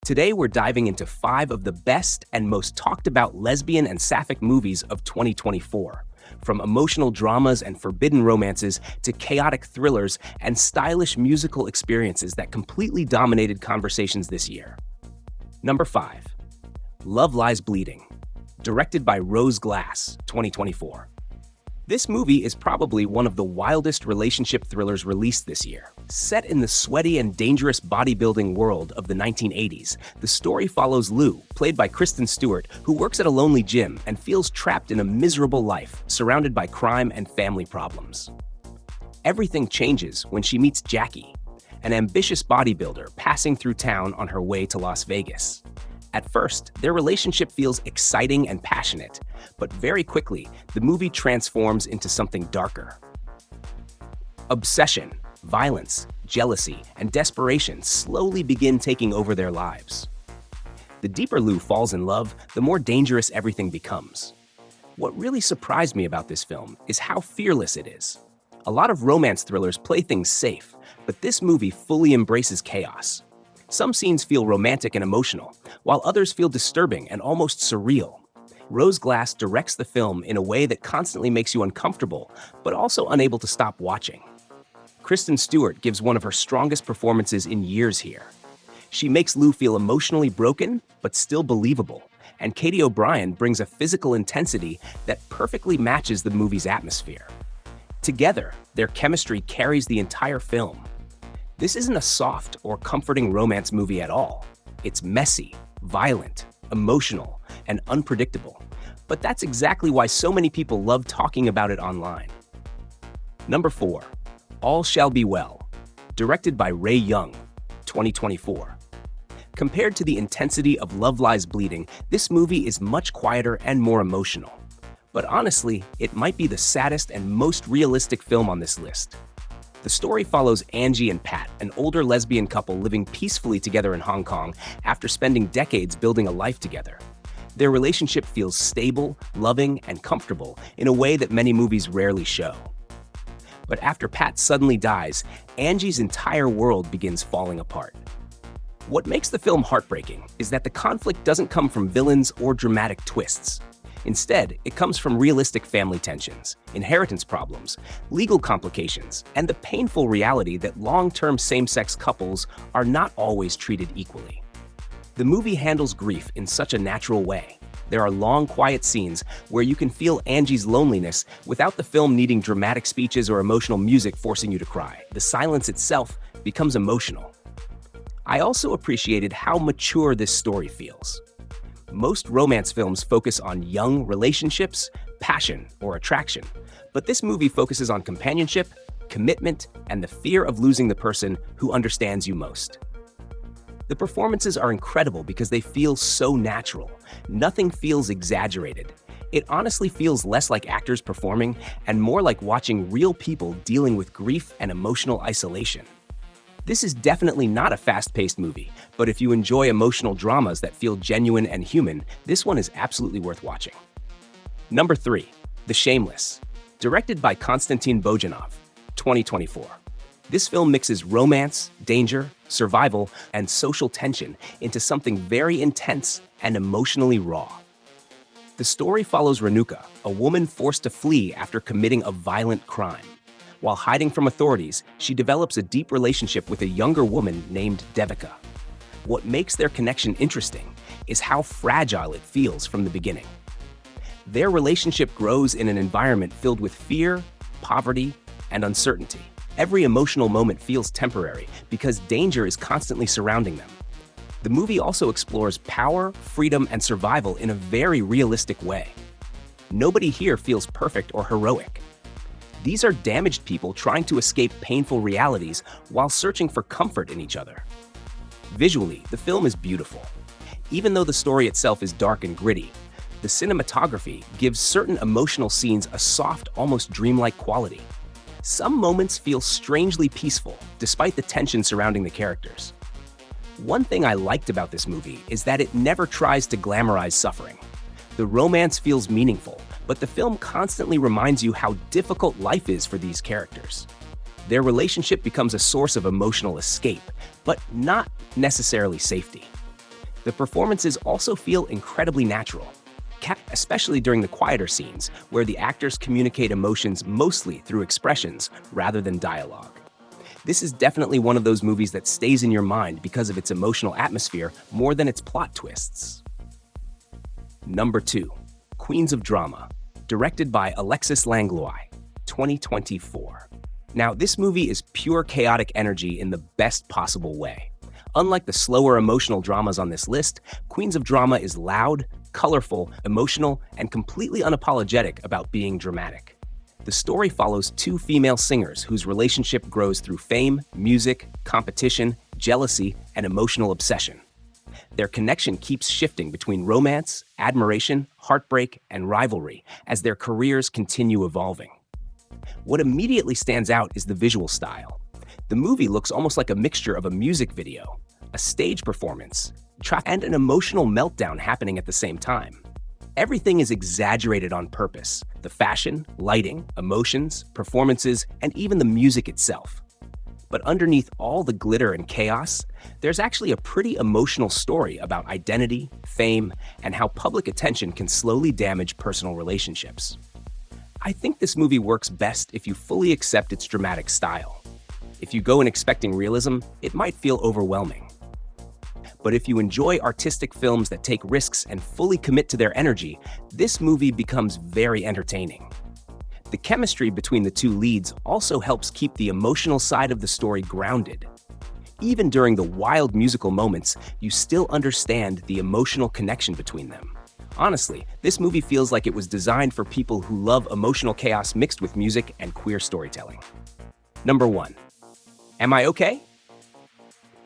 Today, we're diving into 5 of the best and most talked about lesbian and sapphic movies of 2024. From emotional dramas and forbidden romances to chaotic thrillers and stylish musical experiences that completely dominated conversations this year. Number 5. Love Lies Bleeding, directed by Rose Glass, 2024. This movie is probably one of the wildest relationship thrillers released this year. Set in the sweaty and dangerous bodybuilding world of the 1980s, the story follows Lou, played by Kristen Stewart, who works at a lonely gym and feels trapped in a miserable life, surrounded by crime and family problems. Everything changes when she meets Jackie, an ambitious bodybuilder passing through town on her way to Las Vegas. At first, their relationship feels exciting and passionate, but very quickly, the movie transforms into something darker. Obsession, violence, jealousy, and desperation slowly begin taking over their lives. The deeper Lou falls in love, the more dangerous everything becomes. What really surprised me about this film is how fearless it is. A lot of romance thrillers play things safe, but this movie fully embraces chaos. Some scenes feel romantic and emotional, while others feel disturbing and almost surreal. Rose Glass directs the film in a way that constantly makes you uncomfortable, but also unable to stop watching. Kristen Stewart gives one of her strongest performances in years here. She makes Lou feel emotionally broken, but still believable, and Katie O'Brien brings a physical intensity that perfectly matches the movie's atmosphere. Together, their chemistry carries the entire film. This isn't a soft or comforting romance movie at all. It's messy, violent, emotional, and unpredictable. But that's exactly why so many people love talking about it online. Number 4. All Shall Be Well, directed by Ray Young, 2024. Compared to the intensity of Love Lies Bleeding, this movie is much quieter and more emotional. But honestly, it might be the saddest and most realistic film on this list. The story follows Angie and Pat, an older lesbian couple living peacefully together in Hong Kong after spending decades building a life together. Their relationship feels stable, loving, and comfortable in a way that many movies rarely show. But after Pat suddenly dies, Angie's entire world begins falling apart. What makes the film heartbreaking is that the conflict doesn't come from villains or dramatic twists. Instead, it comes from realistic family tensions, inheritance problems, legal complications, and the painful reality that long-term same-sex couples are not always treated equally. The movie handles grief in such a natural way. There are long, quiet scenes where you can feel Angie's loneliness without the film needing dramatic speeches or emotional music forcing you to cry. The silence itself becomes emotional. I also appreciated how mature this story feels. Most romance films focus on young relationships, passion, or attraction, but this movie focuses on companionship, commitment, and the fear of losing the person who understands you most. The performances are incredible because they feel so natural. Nothing feels exaggerated. It honestly feels less like actors performing and more like watching real people dealing with grief and emotional isolation. This is definitely not a fast-paced movie, but if you enjoy emotional dramas that feel genuine and human, this one is absolutely worth watching. Number 3. The Shameless, directed by Konstantin Bojanov, 2024. This film mixes romance, danger, survival, and social tension into something very intense and emotionally raw. The story follows Renuka, a woman forced to flee after committing a violent crime. While hiding from authorities, she develops a deep relationship with a younger woman named Devika. What makes their connection interesting is how fragile it feels from the beginning. Their relationship grows in an environment filled with fear, poverty, and uncertainty. Every emotional moment feels temporary because danger is constantly surrounding them. The movie also explores power, freedom, and survival in a very realistic way. Nobody here feels perfect or heroic. These are damaged people trying to escape painful realities while searching for comfort in each other. Visually, the film is beautiful. Even though the story itself is dark and gritty, the cinematography gives certain emotional scenes a soft, almost dreamlike quality. Some moments feel strangely peaceful, despite the tension surrounding the characters. One thing I liked about this movie is that it never tries to glamorize suffering. The romance feels meaningful, but the film constantly reminds you how difficult life is for these characters. Their relationship becomes a source of emotional escape, but not necessarily safety. The performances also feel incredibly natural, especially during the quieter scenes, where the actors communicate emotions mostly through expressions rather than dialogue. This is definitely one of those movies that stays in your mind because of its emotional atmosphere more than its plot twists. Number 2. Queens of Drama, directed by Alexis Langlois, 2024. Now, this movie is pure chaotic energy in the best possible way. Unlike the slower emotional dramas on this list, Queens of Drama is loud, colorful, emotional, and completely unapologetic about being dramatic. The story follows two female singers whose relationship grows through fame, music, competition, jealousy, and emotional obsession. Their connection keeps shifting between romance, admiration, heartbreak, and rivalry as their careers continue evolving. What immediately stands out is the visual style. The movie looks almost like a mixture of a music video, a stage performance, and an emotional meltdown happening at the same time. Everything is exaggerated on purpose: the fashion, lighting, emotions, performances, and even the music itself. But underneath all the glitter and chaos, there's actually a pretty emotional story about identity, fame, and how public attention can slowly damage personal relationships. I think this movie works best if you fully accept its dramatic style. If you go in expecting realism, it might feel overwhelming. But if you enjoy artistic films that take risks and fully commit to their energy, this movie becomes very entertaining. The chemistry between the two leads also helps keep the emotional side of the story grounded. Even during the wild musical moments, you still understand the emotional connection between them. Honestly, this movie feels like it was designed for people who love emotional chaos mixed with music and queer storytelling. Number 1. Am I Okay?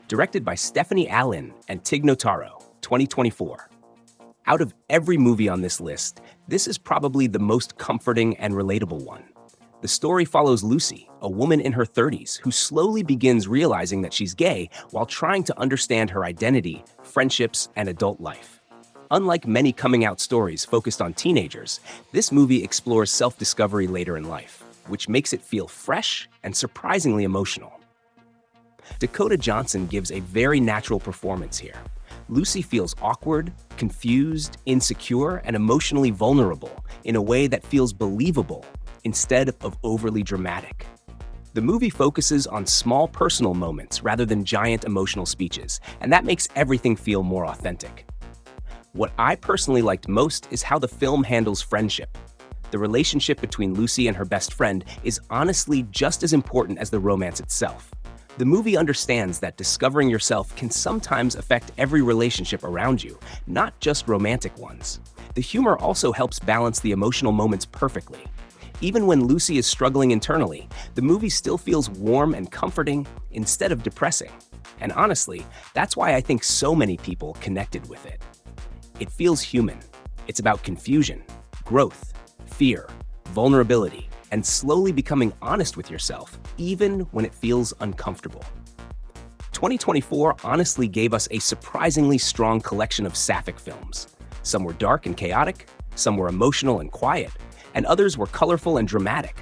Directed by Stephanie Allen and Tig Notaro, 2024. Out of every movie on this list, this is probably the most comforting and relatable one. The story follows Lucy, a woman in her 30s who slowly begins realizing that she's gay while trying to understand her identity, friendships, and adult life. Unlike many coming-out stories focused on teenagers, this movie explores self-discovery later in life, which makes it feel fresh and surprisingly emotional. Dakota Johnson gives a very natural performance here. Lucy feels awkward, confused, insecure, and emotionally vulnerable in a way that feels believable instead of overly dramatic. The movie focuses on small personal moments rather than giant emotional speeches, and that makes everything feel more authentic. What I personally liked most is how the film handles friendship. The relationship between Lucy and her best friend is honestly just as important as the romance itself. The movie understands that discovering yourself can sometimes affect every relationship around you, not just romantic ones. The humor also helps balance the emotional moments perfectly. Even when Lucy is struggling internally, the movie still feels warm and comforting instead of depressing. And honestly, that's why I think so many people connected with it. It feels human. It's about confusion, growth, fear, vulnerability, and slowly becoming honest with yourself, even when it feels uncomfortable. 2024 honestly gave us a surprisingly strong collection of Sapphic films. Some were dark and chaotic, some were emotional and quiet, and others were colorful and dramatic.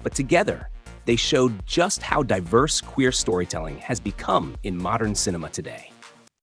But together, they showed just how diverse queer storytelling has become in modern cinema today.